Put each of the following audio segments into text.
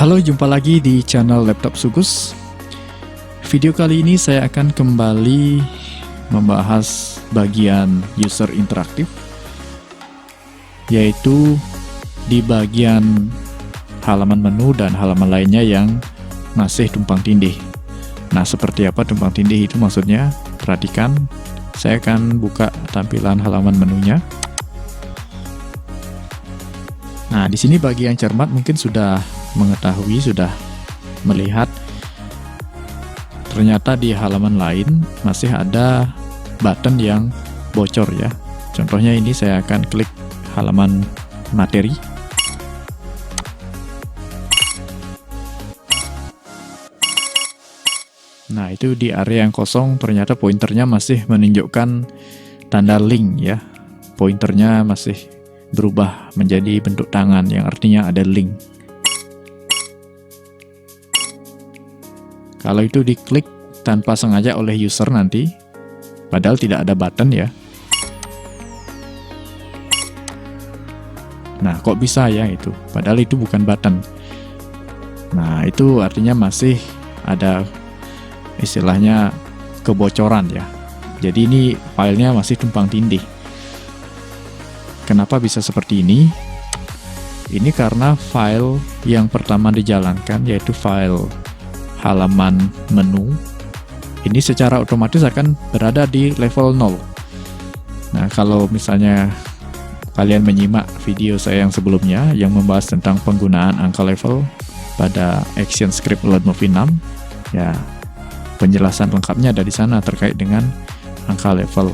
Halo, jumpa lagi di channel Laptop Sugus. Video kali ini saya akan kembali membahas bagian user interaktif, yaitu di bagian halaman menu dan halaman lainnya yang masih tumpang tindih. Nah, seperti apa tumpang tindih itu maksudnya? Perhatikan, saya akan buka tampilan halaman menunya. Nah, di sini bagi yang cermat mungkin sudah mengetahui, sudah melihat ternyata di halaman lain masih ada button yang bocor ya. Contohnya ini saya akan klik halaman materi. Nah, itu di area yang kosong ternyata pointernya masih menunjukkan tanda link ya. Pointernya masih berubah menjadi bentuk tangan yang artinya ada link. Kalau itu diklik tanpa sengaja oleh user nanti, padahal tidak ada button ya. Nah, kok bisa ya itu? Padahal itu bukan button. Nah, itu artinya masih ada istilahnya kebocoran ya. Jadi ini filenya masih tumpang tindih. Kenapa bisa seperti ini? Ini karena file yang pertama dijalankan, yaitu file halaman menu, ini secara otomatis akan berada di level 0. Nah, kalau misalnya kalian menyimak video saya yang sebelumnya yang membahas tentang penggunaan angka level pada ActionScript Load Movie 6, ya penjelasan lengkapnya ada di sana terkait dengan angka level.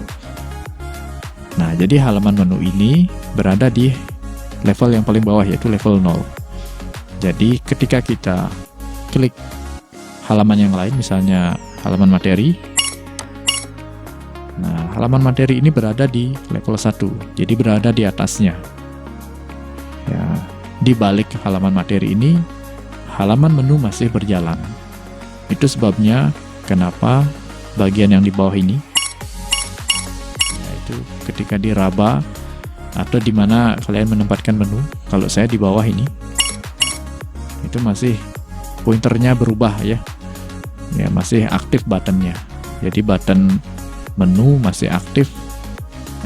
Nah, jadi halaman menu ini berada di level yang paling bawah, yaitu level 0. Jadi ketika kita klik halaman yang lain, misalnya halaman materi, nah halaman materi ini berada di level 1, jadi berada di atasnya ya. Di balik halaman materi ini, halaman menu masih berjalan. Itu sebabnya kenapa bagian yang di bawah ini, yaitu ketika diraba atau di mana kalian menempatkan menu, kalau saya di bawah ini, itu masih pointernya berubah ya. Ya, masih aktif buttonnya. Jadi button menu masih aktif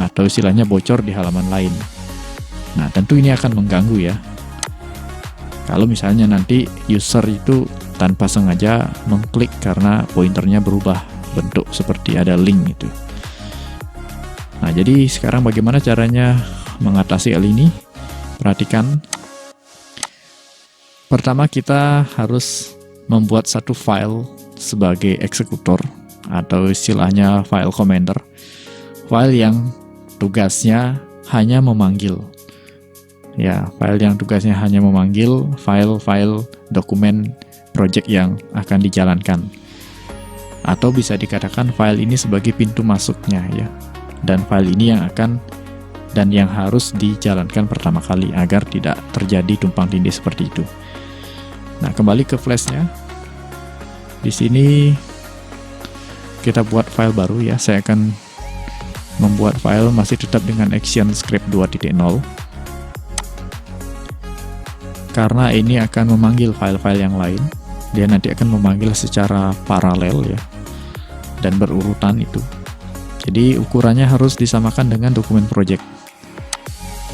atau istilahnya bocor di halaman lain. Nah, tentu ini akan mengganggu ya. Kalau misalnya nanti user itu tanpa sengaja mengklik karena pointernya berubah bentuk seperti ada link itu. Nah, jadi sekarang bagaimana caranya mengatasi hal ini? Perhatikan. Pertama, kita harus membuat satu file sebagai eksekutor atau istilahnya file commander, file yang tugasnya hanya memanggil ya, file yang tugasnya hanya memanggil file-file dokumen project yang akan dijalankan, atau bisa dikatakan file ini sebagai pintu masuknya ya, dan file ini yang akan dan yang harus dijalankan pertama kali agar tidak terjadi tumpang tindih seperti itu. Nah, kembali ke flashnya. Di sini kita buat file baru ya. Saya akan membuat file masih tetap dengan ActionScript 2.0 karena ini akan memanggil file-file yang lain. Dia nanti akan memanggil secara paralel ya, dan berurutan itu. Jadi ukurannya harus disamakan dengan dokumen project.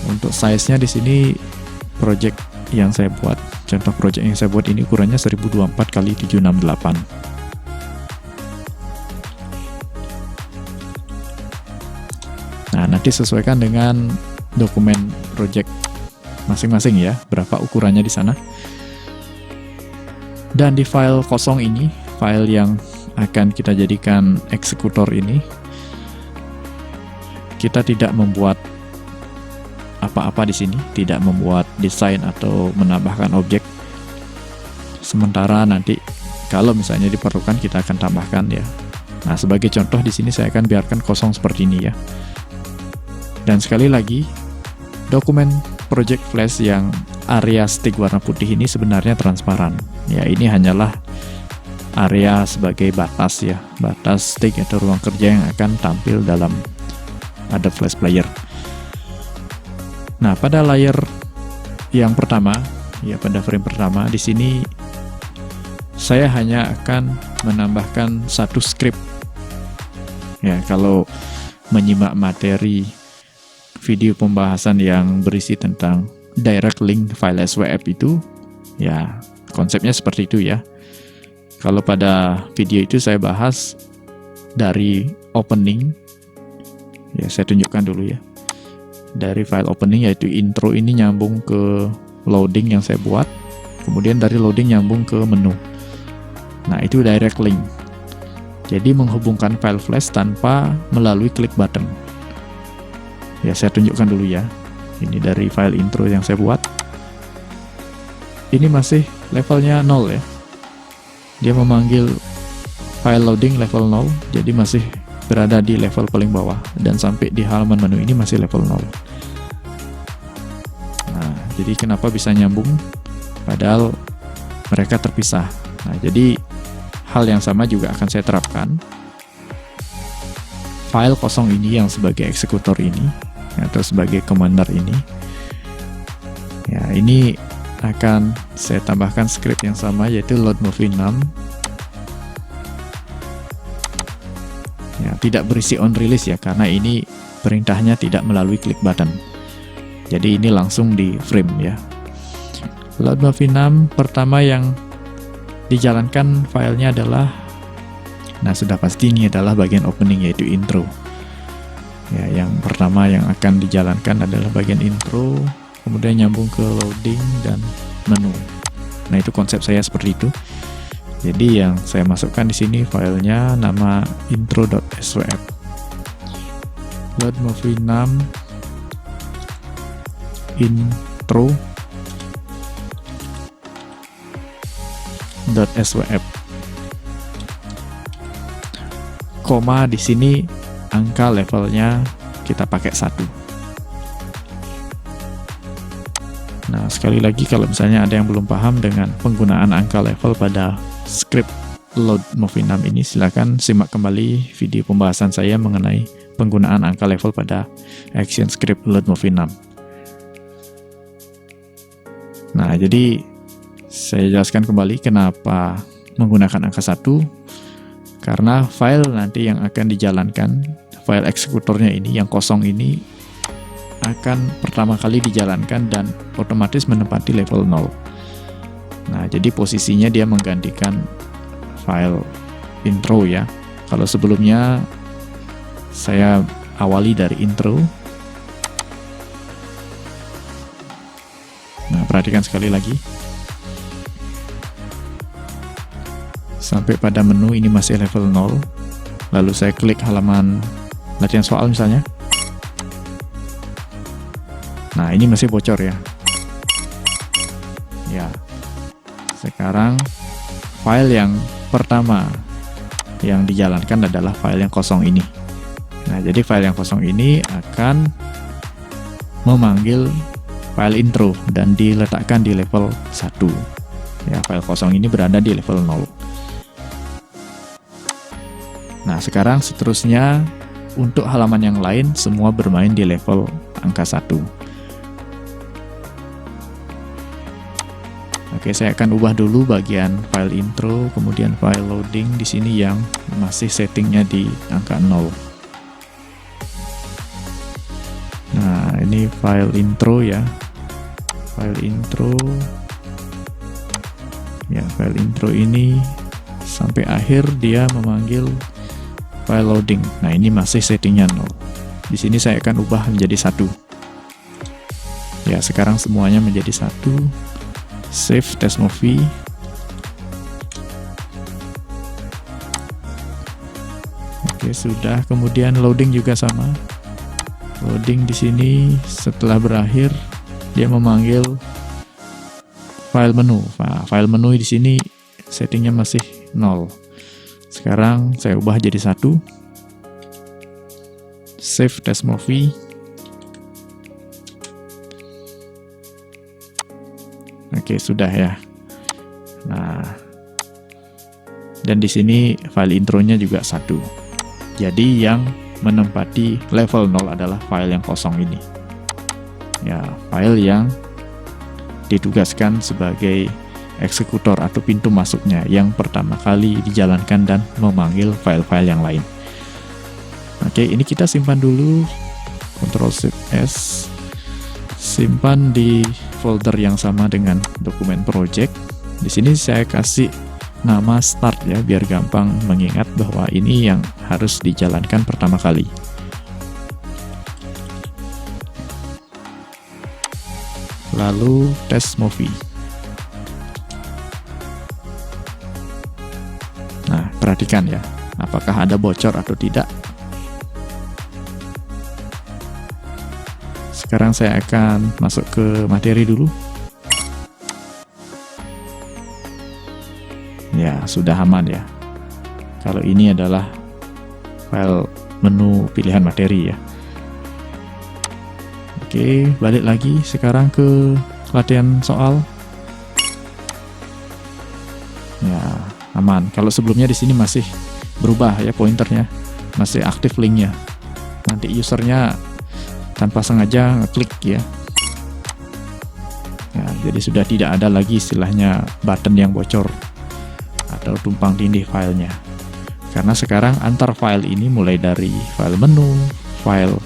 Untuk size-nya di sini project yang saya buat, contoh project yang saya buat ini ukurannya 1024 x 768. Nah, nanti sesuaikan dengan dokumen project masing-masing ya, berapa ukurannya di sana. Dan di file kosong ini, file yang akan kita jadikan eksekutor ini, kita tidak membuat apa-apa di sini, tidak membuat desain atau menambahkan objek. Sementara nanti kalau misalnya diperlukan kita akan tambahkan ya. Nah, sebagai contoh di sini saya akan biarkan kosong seperti ini ya. Dan sekali lagi, dokumen project flash yang area stick warna putih ini sebenarnya transparan. Ya, ini hanyalah area sebagai batas ya, batas stick atau ruang kerja yang akan tampil dalam Adobe Flash Player. Nah, pada layer yang pertama Ya, pada frame pertama di sini saya hanya akan menambahkan satu script. Ya, kalau menyimak materi video pembahasan yang berisi tentang direct link file SWF itu, ya konsepnya seperti itu ya. Kalau pada video itu saya bahas dari opening, ya saya tunjukkan dulu ya. Dari file opening yaitu intro ini nyambung ke loading yang saya buat, kemudian dari loading nyambung ke menu. Nah, itu direct link. Jadi menghubungkan file flash tanpa melalui klik button. Ya, saya tunjukkan dulu ya. Ini dari file intro yang saya buat. Ini masih levelnya 0 ya. Dia memanggil file loading level 0, jadi masih berada di level paling bawah, dan sampai di halaman menu ini masih level 0. Nah, jadi kenapa bisa nyambung padahal mereka terpisah? Nah, jadi hal yang sama juga akan saya terapkan. File kosong ini yang sebagai eksekutor ini, atau sebagai commander ini, ya ini akan saya tambahkan script yang sama, yaitu load movie 6. Ya, tidak berisi on release ya, karena ini perintahnya tidak melalui klik button. Jadi ini langsung di frame ya. Load movie 6 pertama yang dijalankan filenya adalah, nah sudah pasti ini adalah bagian opening, yaitu intro. Ya, yang pertama yang akan dijalankan adalah bagian intro, kemudian nyambung ke loading dan menu. Nah, itu konsep saya seperti itu. Jadi yang saya masukkan di sini filenya nama intro.swf. Load movie 6 intro.swf. Koma di sini angka levelnya kita pakai 1. Nah, sekali lagi kalau misalnya ada yang belum paham dengan penggunaan angka level pada script load movie 6 ini, silakan simak kembali video pembahasan saya mengenai penggunaan angka level pada action script load movie 6. Nah, jadi saya jelaskan kembali kenapa menggunakan angka 1, karena file nanti yang akan dijalankan, file eksekutornya ini yang kosong ini akan pertama kali dijalankan dan otomatis menempati level 0. Nah, jadi posisinya dia menggantikan file intro ya. Kalau sebelumnya saya awali dari intro. Nah, perhatikan sekali lagi. Sampai pada menu ini masih level 0. Lalu saya klik halaman latihan soal misalnya. Nah, ini masih bocor ya. Ya. Sekarang file yang pertama yang dijalankan adalah file yang kosong ini. Nah, jadi file yang kosong ini akan memanggil file intro dan diletakkan di level 1. Ya, file kosong ini berada di level 0. Nah, sekarang seterusnya untuk halaman yang lain semua bermain di level angka 1. Oke, saya akan ubah dulu bagian file intro, kemudian file loading di sini yang masih settingnya di angka 0. Nah, ini file intro ya. File intro. Ya, file intro ini sampai akhir dia memanggil file loading. Nah, ini masih settingnya 0. Di sini saya akan ubah menjadi 1. Ya, sekarang semuanya menjadi 1. Save test movie. Oke, sudah. Kemudian loading juga sama. Loading di sini setelah berakhir dia memanggil file menu. Nah, file menu di sini settingnya masih 0. Sekarang saya ubah jadi 1. Save test movie. Oke, sudah ya. Nah, dan di sini file intronya juga 1. Jadi yang menempati level 0 adalah file yang kosong ini. Ya, file yang ditugaskan sebagai eksekutor atau pintu masuknya yang pertama kali dijalankan dan memanggil file-file yang lain. Oke, ini kita simpan dulu. Ctrl+Shift+S, simpan di folder yang sama dengan dokumen project. Di sini saya kasih nama start ya, biar gampang mengingat bahwa ini yang harus dijalankan pertama kali. Lalu test movie. Nah, perhatikan ya, apakah ada bocor atau tidak. Sekarang saya akan masuk ke materi dulu. Ya, sudah aman ya. Kalau ini adalah file menu pilihan materi ya. Oke, balik lagi sekarang ke latihan soal. Ya, aman. Kalau sebelumnya di sini masih berubah ya pointernya, masih aktif linknya. Nanti usernya tanpa sengaja ngeklik ya. Ya, jadi sudah tidak ada lagi istilahnya button yang bocor atau tumpang tindih filenya. Karena sekarang antar file ini mulai dari file menu, file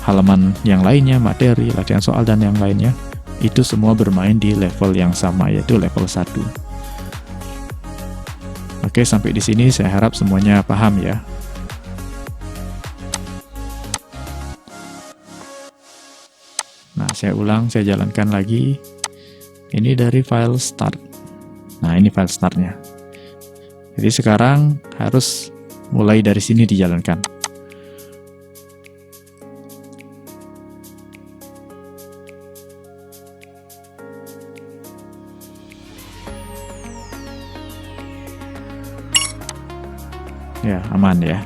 halaman yang lainnya, materi, latihan soal, dan yang lainnya, itu semua bermain di level yang sama, yaitu level 1. Oke, sampai di sini saya harap semuanya paham ya. Nah, saya ulang, saya jalankan lagi. Ini dari file start. Nah, ini file startnya. Jadi sekarang harus mulai dari sini dijalankan. Ya, aman ya.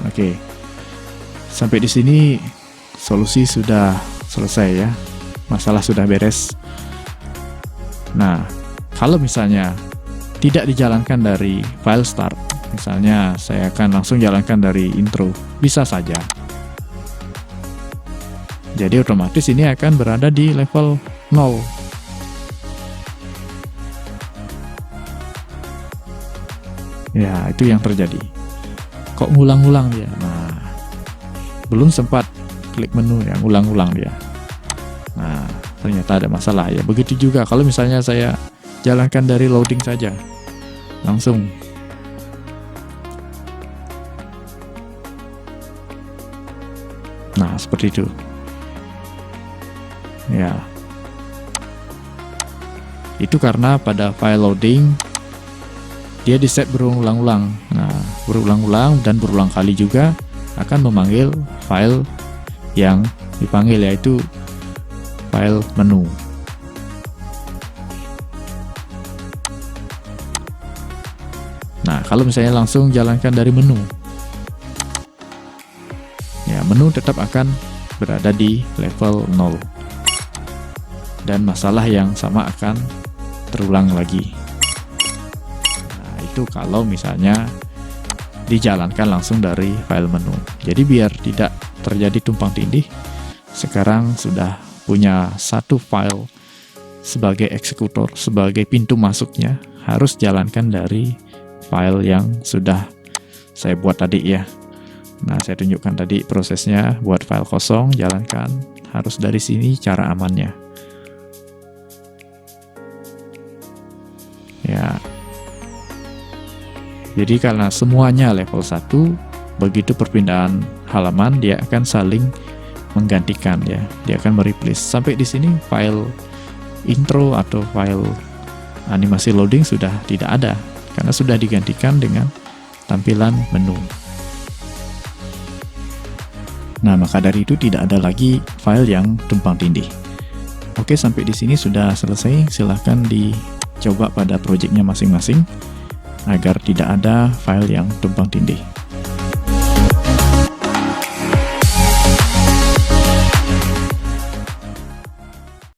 Oke. Sampai di sini solusi sudah selesai ya. Masalah sudah beres. Nah, kalau misalnya tidak dijalankan dari file start, misalnya saya akan langsung jalankan dari intro, bisa saja. Jadi otomatis ini akan berada di level 0. Ya, itu yang terjadi. Kok ngulang-ngulang dia? Nah, belum sempat klik menu ya, ngulang-ngulang dia. Nah, ternyata ada masalah ya. Begitu juga kalau misalnya saya jalankan dari loading saja. Langsung. Nah, seperti itu. Ya, itu karena pada file loading dia di set berulang-ulang. Nah, berulang-ulang dan berulang kali juga akan memanggil file yang dipanggil, yaitu file menu. Nah, kalau misalnya langsung jalankan dari menu, ya menu tetap akan berada di level 0. Dan masalah yang sama akan terulang lagi. Nah, itu kalau misalnya dijalankan langsung dari file menu. Jadi biar tidak terjadi tumpang tindih, sekarang sudah punya satu file sebagai eksekutor, sebagai pintu masuknya, harus jalankan dari file yang sudah saya buat tadi ya. Nah, saya tunjukkan tadi prosesnya, buat file kosong, jalankan, harus dari sini cara amannya. Ya. Jadi karena semuanya level 1, begitu perpindahan halaman dia akan saling menggantikan ya. Dia akan mereplace. Sampai di sini file intro atau file animasi loading sudah tidak ada karena sudah digantikan dengan tampilan menu. Nah, maka dari itu tidak ada lagi file yang tumpang tindih. Oke, sampai di sini sudah selesai. Silahkan dicoba pada projectnya masing-masing agar tidak ada file yang tumpang tindih.